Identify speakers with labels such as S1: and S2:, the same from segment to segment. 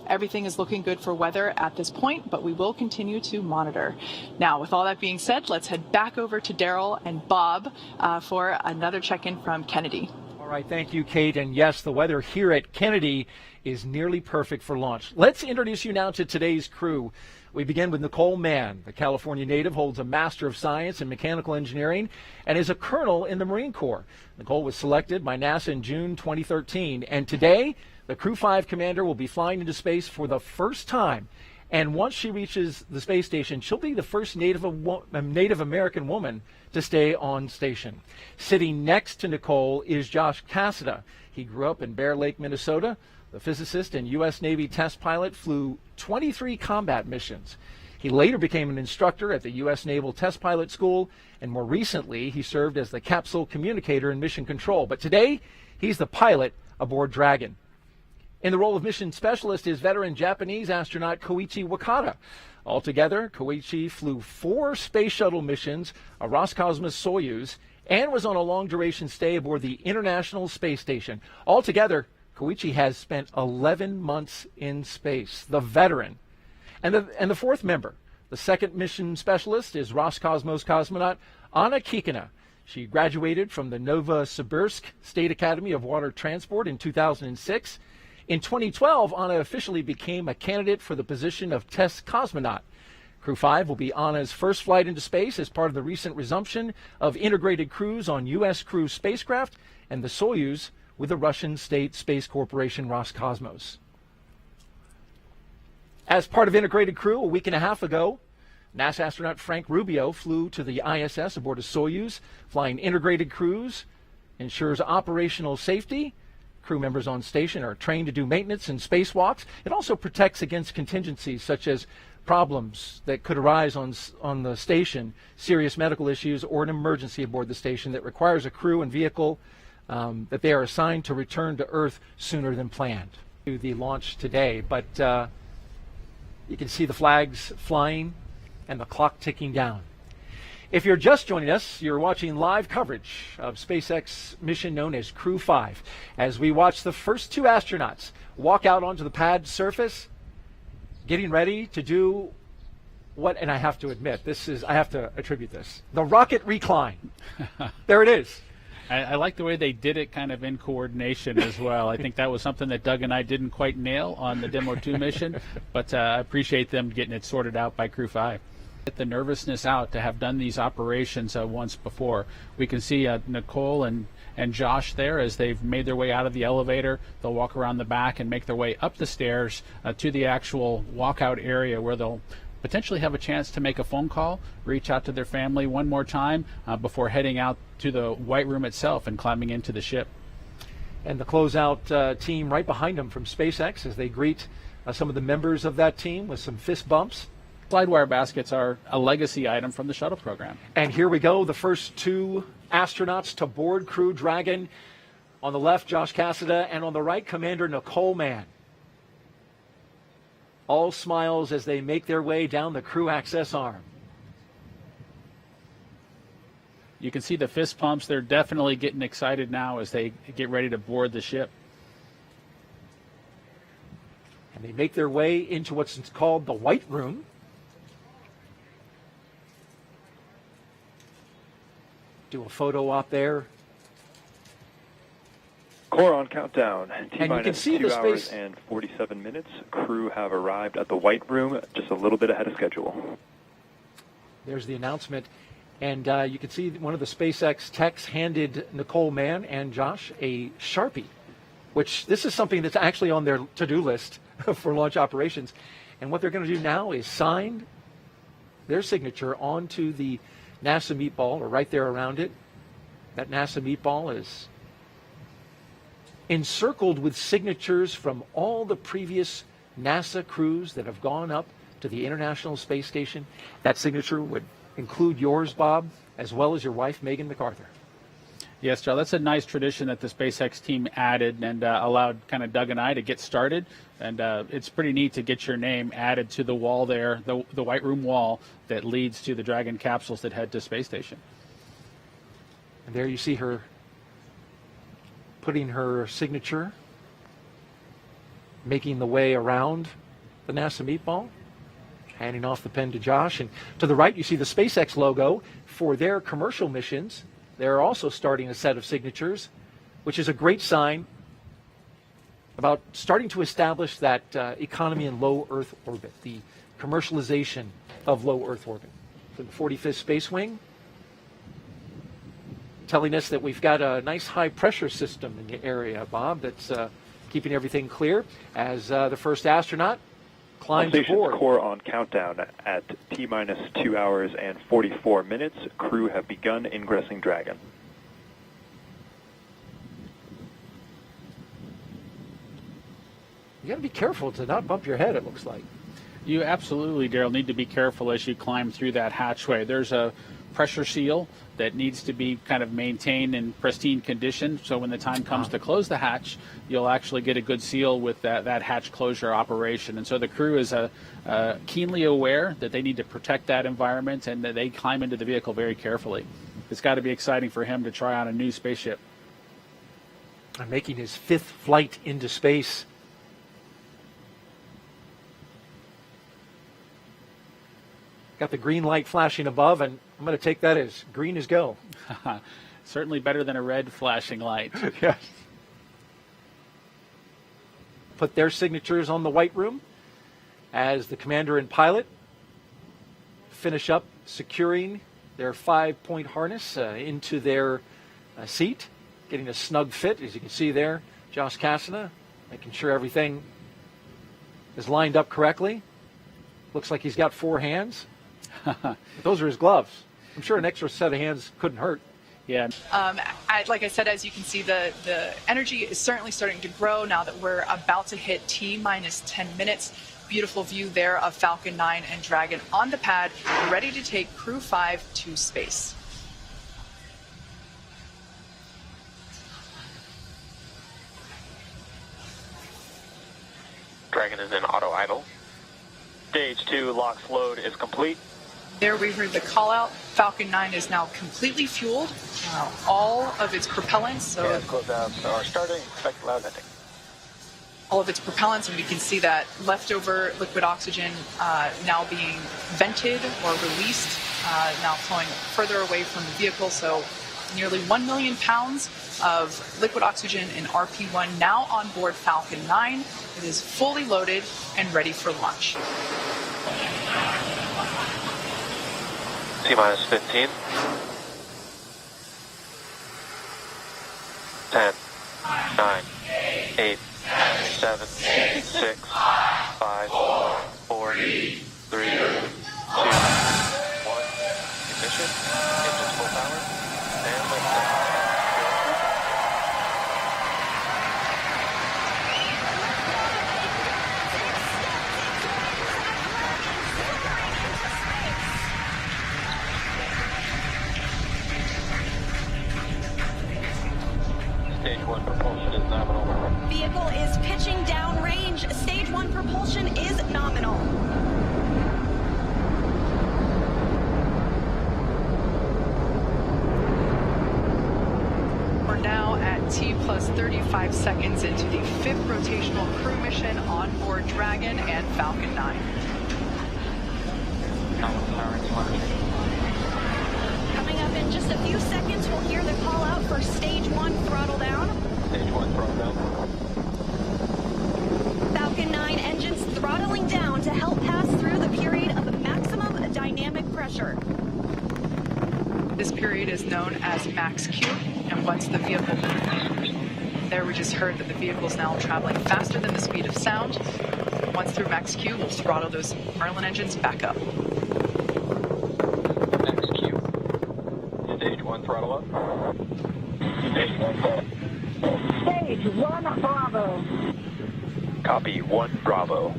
S1: everything is looking good for weather at this point, but we will continue to monitor. Now, with all that being said, let's head back over to Daryl and Bob for another check-in from Kennedy.
S2: All right, thank you, Kate. And yes, the weather here at Kennedy is nearly perfect for launch. Let's introduce you now to today's crew. We begin with Nicole Mann. The California native holds a Master of Science in Mechanical Engineering and is a colonel in the Marine Corps. Nicole was selected by NASA in June 2013, and today the Crew-5 commander will be flying into space for the first time. And once she reaches the space station, she'll be the first Native American woman to stay on station. Sitting next to Nicole is Josh Cassada. He grew up in Bear Lake, Minnesota. The physicist and U.S. Navy test pilot flew 23 combat missions. He later became an instructor at the U.S. Naval Test Pilot School, and more recently, he served as the capsule communicator in mission control. But today, he's the pilot aboard Dragon. In the role of mission specialist is veteran Japanese astronaut Koichi Wakata. Altogether, Koichi flew 4 space shuttle missions, a Roscosmos Soyuz, and was on a long-duration stay aboard the International Space Station. Altogether, Koichi has spent 11 months in space, the veteran. And the fourth member, the second mission specialist, is Roscosmos cosmonaut Anna Kikina. She graduated from the Novosibirsk State Academy of Water Transport in 2006. In 2012, Anna officially became a candidate for the position of test cosmonaut. Crew-5 will be Anna's first flight into space as part of the recent resumption of integrated crews on U.S. Crew spacecraft and the Soyuz with the Russian state space corporation Roscosmos. As part of integrated crew, a week and a half ago, NASA astronaut Frank Rubio flew to the ISS aboard a Soyuz. Flying integrated crews ensures operational safety. Crew members on station are trained to do maintenance and spacewalks. It also protects against contingencies such as problems that could arise on the station, serious medical issues, or an emergency aboard the station that requires a crew and vehicle that they are assigned to return to Earth sooner than planned. To the launch today, but you can see the flags flying and the clock ticking down. If you're just joining us, you're watching live coverage of SpaceX mission known as Crew-5 as we watch the first 2 astronauts walk out onto the pad surface, getting ready to do what, and I have to admit, I have to attribute this, the rocket recline. There it is.
S3: I like the way they did it kind of in coordination as well. I think that was something that Doug and I didn't quite nail on the Demo 2 mission, but I appreciate them getting it sorted out by Crew-5. Get the nervousness out to have done these operations once before. We can see Nicole and Josh there as they've made their way out of the elevator. They'll walk around the back and make their way up the stairs to the actual walkout area where they'll potentially have a chance to make a phone call, reach out to their family one more time before heading out to the White Room itself and climbing into the ship.
S2: And the closeout team right behind them from SpaceX as they greet some of the members of that team with some fist bumps.
S3: Slidewire baskets are a legacy item from the shuttle program.
S2: And here we go, the first 2 astronauts to board Crew Dragon. On the left, Josh Cassada, and on the right, Commander Nicole Mann. All smiles as they make their way down the crew access arm.
S3: You can see the fist pumps. They're definitely getting excited now as they get ready to board the ship.
S2: And they make their way into what's called the White Room. Do a photo op there.
S4: Core on countdown.
S2: And you can see
S4: 2
S2: the
S4: hours
S2: space.
S4: and 47 minutes. Crew have arrived at the White Room just a little bit ahead of schedule.
S2: There's the announcement. And you can see one of the SpaceX techs handed Nicole Mann and Josh a Sharpie, which this is something that's actually on their to-do list for launch operations. And what they're going to do now is sign their signature onto the NASA meatball, or right there around it. That NASA meatball is encircled with signatures from all the previous NASA crews that have gone up to the International Space Station. That signature would include yours, Bob, as well as your wife, Megan MacArthur.
S3: Yes, Joe, that's a nice tradition that the SpaceX team added and allowed kind of Doug and I to get started. And it's pretty neat to get your name added to the wall there, the White Room wall that leads to the Dragon capsules that head to space station.
S2: And there you see her putting her signature making the way around the NASA meatball, handing off the pen to Josh. And to the right, you see the SpaceX logo for their commercial missions. They're also starting a set of signatures, which is a great sign about starting to establish that economy in low Earth orbit, the commercialization of low Earth orbit. For the 45th Space Wing, telling us that we've got a nice high pressure system in the area, Bob, that's keeping everything clear as the first astronaut climbs aboard.
S4: Core on countdown at T-minus 2 hours and 44 minutes. Crew have begun ingressing Dragon.
S2: You got to be careful to not bump your head, it looks like.
S3: You absolutely, Daryl, need to be careful as you climb through that hatchway. There's a pressure seal that needs to be kind of maintained in pristine condition, so when the time comes to close the hatch, you'll actually get a good seal with that hatch closure operation. And so the crew is keenly aware that they need to protect that environment, and that they climb into the vehicle very carefully. It's got to be exciting for him to try on a new spaceship.
S2: I'm making his 5th flight into space. Got the green light flashing above, and I'm going to take that as green as go.
S3: Certainly better than a red flashing light.
S2: Yes. Put their signatures on the white room as the commander and pilot finish up securing their 5-point harness into their seat, getting a snug fit, as you can see there. Josh Cassina making sure everything is lined up correctly. Looks like he's got 4 hands. Those are his gloves. I'm sure an extra set of hands couldn't hurt.
S3: Yeah.
S1: Like I said, as you can see, the energy is certainly starting to grow now that we're about to hit T-minus 10 minutes. Beautiful view there of Falcon 9 and Dragon on the pad, ready to take Crew-5 to space.
S5: Dragon is in auto idle. Stage 2 LOX load is complete.
S1: There we heard the call out. Falcon 9 is now completely fueled. All of its propellants. So
S5: Close out are starting. Expect loud ending.
S1: all of its propellants, and we can see that leftover liquid oxygen now being vented or released, now flowing further away from the vehicle. So nearly 1 million pounds of liquid oxygen in RP1 now on board Falcon 9. It is fully loaded and ready for launch.
S5: T-minus 15. 10, 9, 8, 7, 6, 5, 4, 3, 2, 1. Ignition. Engines full power. And liftoff. Stage 1 propulsion is nominal.
S6: Vehicle is pitching downrange. Stage 1 propulsion is nominal.
S1: We're now at T plus 35 seconds into the 5th rotational crew mission on board Dragon and Falcon 9.
S6: Coming up in just a few seconds, we'll hear the call out for Stage 1 throttle down.
S5: Stage 1 throttle down.
S6: Falcon 9 engines throttling down to help pass through the period of maximum dynamic pressure.
S1: This period is known as max Q, and once the vehicle, there we just heard that the vehicle is now traveling faster than the speed of sound. Once through max Q, we'll throttle those Merlin engines back up.
S5: Max Q. Stage 1 throttle up. Stage 1 throttle.
S7: Stage 1 Bravo.
S5: Copy 1 Bravo.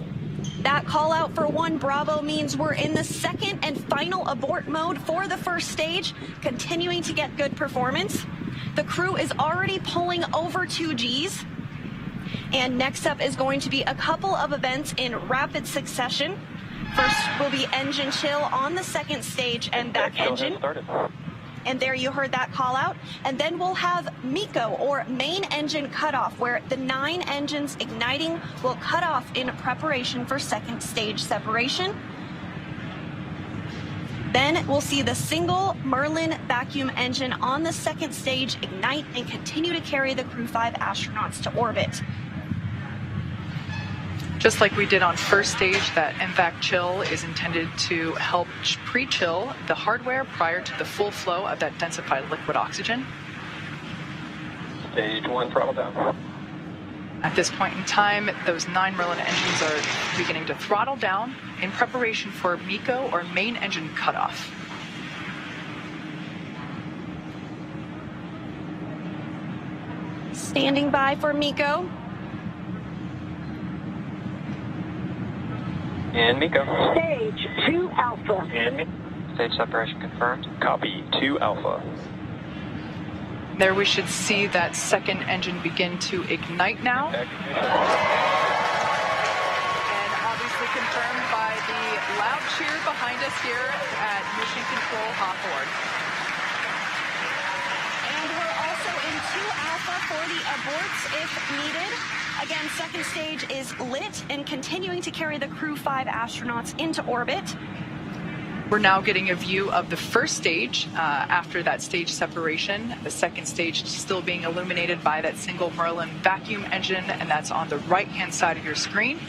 S6: That call out for 1 Bravo means we're in the second and final abort mode for the first stage, continuing to get good performance. The crew is already pulling over 2 Gs. And next up is going to be a couple of events in rapid succession. First will be engine chill on the second stage and back engine. And there you heard that call out. And then we'll have MECO, or main engine cutoff, where the 9 engines igniting will cut off in preparation for second stage separation. Then we'll see the single Merlin vacuum engine on the second stage ignite and continue to carry the Crew-5 astronauts to orbit.
S1: Just like we did on first stage, that MVAC chill is intended to help pre-chill the hardware prior to the full flow of that densified liquid oxygen.
S5: Stage 1 throttle down.
S1: At this point in time, those 9 Merlin engines are beginning to throttle down in preparation for MECO, or main engine cutoff.
S6: Standing by for MECO.
S5: And MECO.
S7: Stage 2 Alpha.
S5: And stage separation confirmed. Copy 2 Alpha.
S1: There we should see that second engine begin to ignite now. And obviously confirmed by the loud cheer behind us here at Mission Control Hawthorne.
S6: And we're also in 2 Alpha for the aborts if needed. Again, second stage is lit and continuing to carry the Crew-5 astronauts into orbit.
S1: We're now getting a view of the first stage after that stage separation. The second stage still being illuminated by that single Merlin vacuum engine, and that's on the right-hand side of your screen.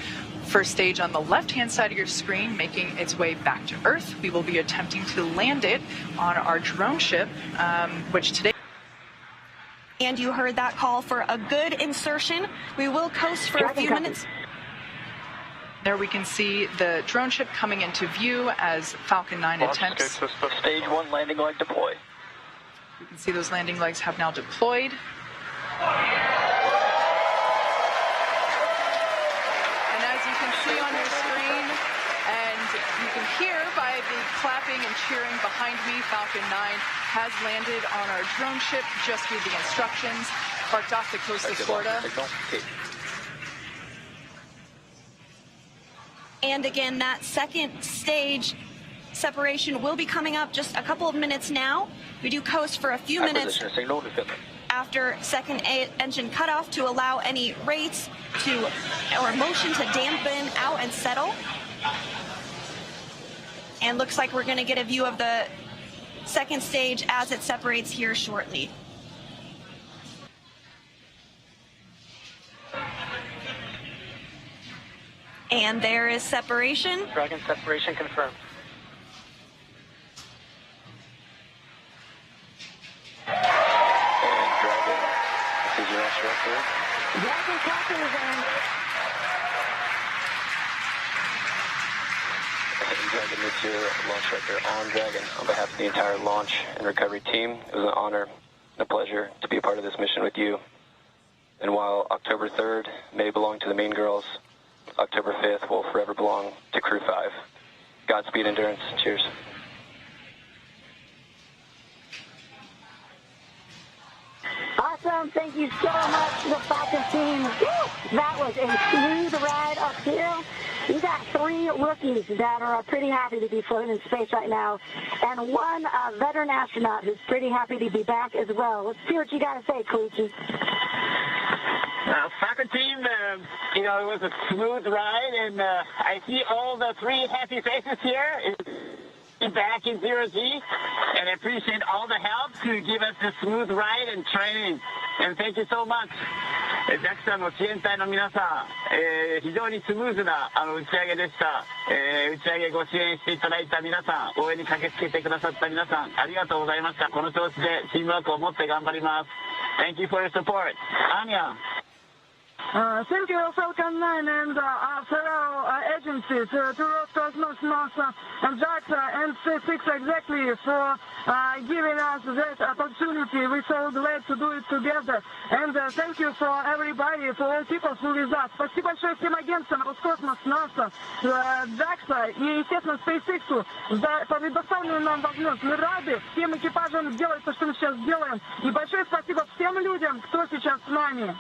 S1: First stage on the left-hand side of your screen making its way back to Earth. We will be attempting to land it on our drone ship, which today...
S6: And you heard that call for a good insertion. We will coast for a few minutes.
S1: There we can see the drone ship coming into view as Falcon 9 attempts.
S5: Stage 1 landing leg deploy.
S1: You can see those landing legs have now deployed. And as you can see on your screen, and you can hear by the clapping and cheering behind me, Falcon 9 has landed on our drone ship just with the instructions, parked off the coast of Florida.
S6: And again, that second stage separation will be coming up just a couple of minutes now. We do coast for a few minutes after second engine cutoff to allow any rates or motion to dampen out and settle. And looks like we're going to get a view of the second stage as it separates here shortly. And there is separation.
S5: Dragon separation confirmed. And Dragon, this is your launch director.
S7: Dragon captain is on.
S5: Dragon, this is your launch director on Dragon. On behalf of the entire launch and recovery team, it was an honor and a pleasure to be a part of this mission with you. And while October 3rd may belong to the Mean Girls, October 5th will forever belong to Crew-5. Godspeed, Endurance. Cheers.
S7: Awesome. Thank you so much to the Falcon team. Woo! That was a smooth ride uphill. You got 3 rookies that are pretty happy to be floating in space right now, and 1 veteran astronaut who's pretty happy to be back as well. Let's see what you got to say, Kluchi.
S8: Falcon team, it was a smooth ride, and I see all the 3 happy faces here back in 0G, and I appreciate all the help to give us this smooth ride and training, and thank you so much. ジャックさんの支援隊の皆さん、非常にスムーズな打ち上げでした。打ち上げご支援していただいた皆さん、応援に駆けつけてくださった皆さん、ありがとうございました。この調子でチームワークを持って頑張ります。Thank you for your support. Anya.
S7: Thank you, Falcon 9 and fellow agencies, to Roscosmos, NASA, and JAXA, and SpaceX exactly for giving us that opportunity. We're so glad to do it together. And thank you for everybody, for all people who with us. Спасибо большое всем агентствам Роскосмос, NASA, JAXA и, естественно, SpaceX за предоставленную нам возможность. Мы рады всем экипажам делать то, что мы сейчас делаем. И большое спасибо всем людям, кто сейчас с нами.